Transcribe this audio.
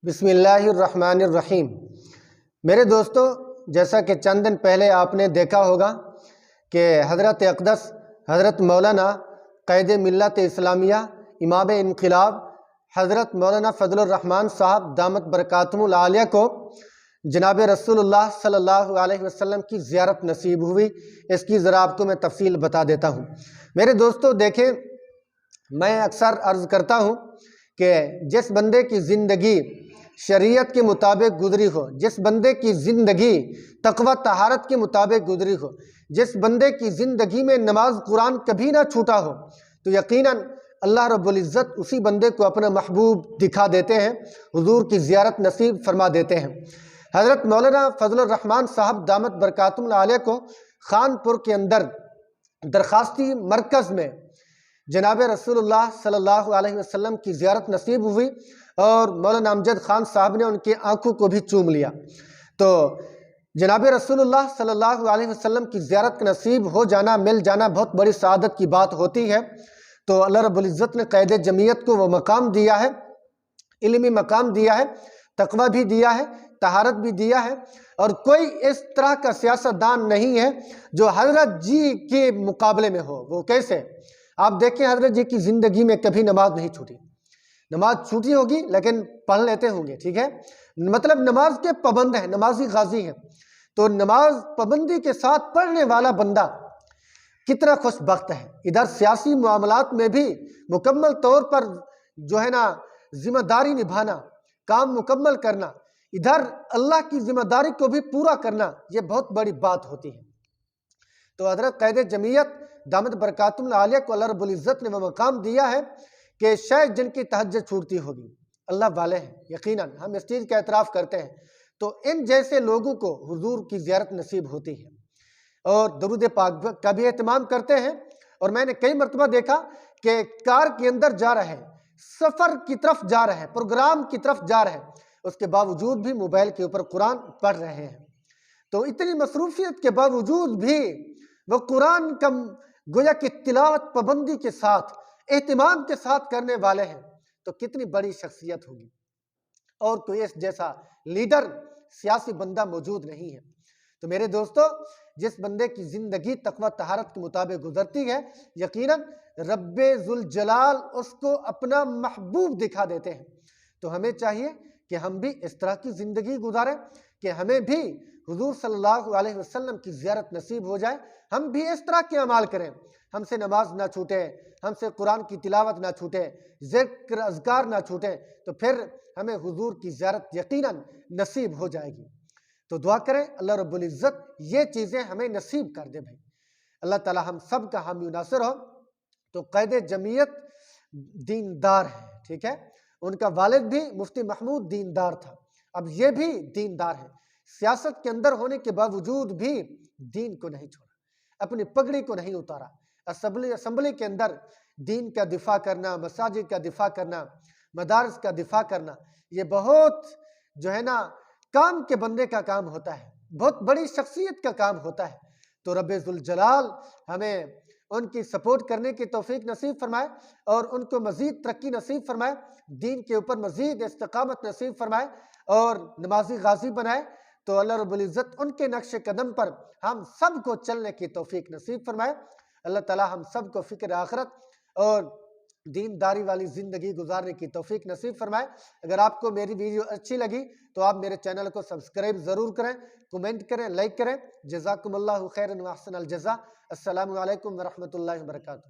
بسم اللہ الرحمن الرحیم۔ میرے دوستو، جیسا کہ چند دن پہلے آپ نے دیکھا ہوگا کہ حضرت اقدس حضرت مولانا قائد ملت اسلامیہ امام انقلاب حضرت مولانا فضل الرحمن صاحب دامت برکاتہم العالیہ کو جناب رسول اللہ صلی اللہ علیہ وسلم کی زیارت نصیب ہوئی۔ اس کی ذرا آپ کو میں تفصیل بتا دیتا ہوں۔ میرے دوستو دیکھیں، میں اکثر عرض کرتا ہوں کہ جس بندے کی زندگی شریعت کے مطابق گزری ہو، جس بندے کی زندگی تقوی طہارت کے مطابق گزری ہو، جس بندے کی زندگی میں نماز قرآن کبھی نہ چھوٹا ہو، تو یقیناً اللہ رب العزت اسی بندے کو اپنا محبوب دکھا دیتے ہیں، حضور کی زیارت نصیب فرما دیتے ہیں۔ حضرت مولانا فضل الرحمن صاحب دامت برکاتہم العالیہ کو خان پور کے اندر درخواستی مرکز میں جناب رسول اللہ صلی اللہ علیہ وسلم کی زیارت نصیب ہوئی اور مولانا امجد خان صاحب نے ان کی آنکھوں کو بھی چوم لیا۔ تو جناب رسول اللہ صلی اللہ علیہ وسلم کی زیارت نصیب ہو جانا، مل جانا بہت بڑی سعادت کی بات ہوتی ہے۔ تو اللہ رب العزت نے قائد جمعیت کو وہ مقام دیا ہے، علمی مقام دیا ہے، تقوی بھی دیا ہے، طہارت بھی دیا ہے، اور کوئی اس طرح کا سیاستدان نہیں ہے جو حضرت جی کے مقابلے میں ہو۔ وہ کیسے؟ آپ دیکھیں، حضرت جی کی زندگی میں کبھی نماز نہیں چھوٹی۔ نماز چھوٹی ہوگی لیکن پڑھ لیتے ہوں گے، ٹھیک ہے، مطلب نماز کے پابند ہیں، نمازی غازی ہیں۔ تو نماز پابندی کے ساتھ پڑھنے والا بندہ کتنا خوش بخت ہے۔ ادھر سیاسی معاملات میں بھی مکمل طور پر جو ہے نا ذمہ داری نبھانا، کام مکمل کرنا، ادھر اللہ کی ذمہ داری کو بھی پورا کرنا، یہ بہت بڑی بات ہوتی ہے۔ تو حضرت قائد جمعیت دامت برکاتہم العالیہ کو اللہ رب العزت نے وہ مقام دیا ہے کہ شاید جن کی تہجد چھوٹتی ہوگی اللہ والے ہیں، یقیناً ہم اس چیز کا اعتراف کرتے ہیں۔ تو ان جیسے لوگوں کو حضور کی زیارت نصیب ہوتی ہے اور درود پاک کا بھی اہتمام کرتے ہیں۔ اور میں نے کئی مرتبہ دیکھا کہ کار کے اندر جا رہے ہیں، سفر کی طرف جا رہے ہیں، پروگرام کی طرف جا رہے ہیں، اس کے باوجود بھی موبائل کے اوپر قرآن پڑھ رہے ہیں۔ تو اتنی مصروفیت کے باوجود بھی وہ قرآن کا گویا کہ تلاوت پابندی کے ساتھ، اہتمام کے ساتھ کرنے والے ہیں، تو کتنی بڑی شخصیت ہوگی۔ اور کوئی اس جیسا لیڈر، سیاسی بندہ موجود نہیں ہے۔ تو میرے دوستو، جس بندے کی زندگی تقوی طہارت کے مطابق گزرتی ہے، یقیناً رب ذوالجلال اس کو اپنا محبوب دکھا دیتے ہیں۔ تو ہمیں چاہیے کہ ہم بھی اس طرح کی زندگی گزاریں کہ ہمیں بھی حضور صلی اللہ علیہ وسلم کی زیارت نصیب ہو جائے، ہم بھی اس طرح کے اعمال کریں، ہم سے نماز نہ چھوٹے، ہم سے قرآن کی تلاوت نہ چھوٹے، ذکر اذکار نہ چھوٹے، تو پھر ہمیں حضور کی زیارت یقیناً نصیب ہو جائے گی۔ تو دعا کریں اللہ رب العزت یہ چیزیں ہمیں نصیب کر دے بھائی۔ اللہ تعالی ہم سب کا حامی و ناصر ہو۔ تو قائد جمعیت دیندار ہے، ٹھیک ہے، ان کا والد بھی مفتی محمود دیندار تھا، اب یہ بھی دیندار ہے۔ سیاست کے اندر ہونے کے باوجود بھی دین کو نہیں چھوڑا، اپنی پگڑی کو نہیں اتارا۔ اسمبلی کے اندر دین کا دفاع کرنا، مساجد کا دفاع کرنا، مدارس کا دفاع کرنا، یہ بہت جو ہے نا کام کے بندے کا کام ہوتا ہے، بہت بڑی شخصیت کا کام ہوتا ہے۔ تو رب ذوالجلال ہمیں ان کی سپورٹ کرنے کی توفیق نصیب فرمائے اور ان کو مزید ترقی نصیب فرمائے، دین کے اوپر مزید استقامت نصیب فرمائے اور نمازی غازی بنائے۔ تو اللہ رب العزت ان کے نقش قدم پر ہم سب کو چلنے کی توفیق نصیب فرمائے۔ اللہ تعالی ہم سب کو فکر آخرت اور دینداری والی زندگی گزارنے کی توفیق نصیب فرمائے۔ اگر آپ کو میری ویڈیو اچھی لگی تو آپ میرے چینل کو سبسکرائب ضرور کریں، کمنٹ کریں، لائک کریں۔ جزاکم اللہ خیرا و احسن الجزا۔ السلام علیکم ورحمۃ اللہ وبرکاتہ۔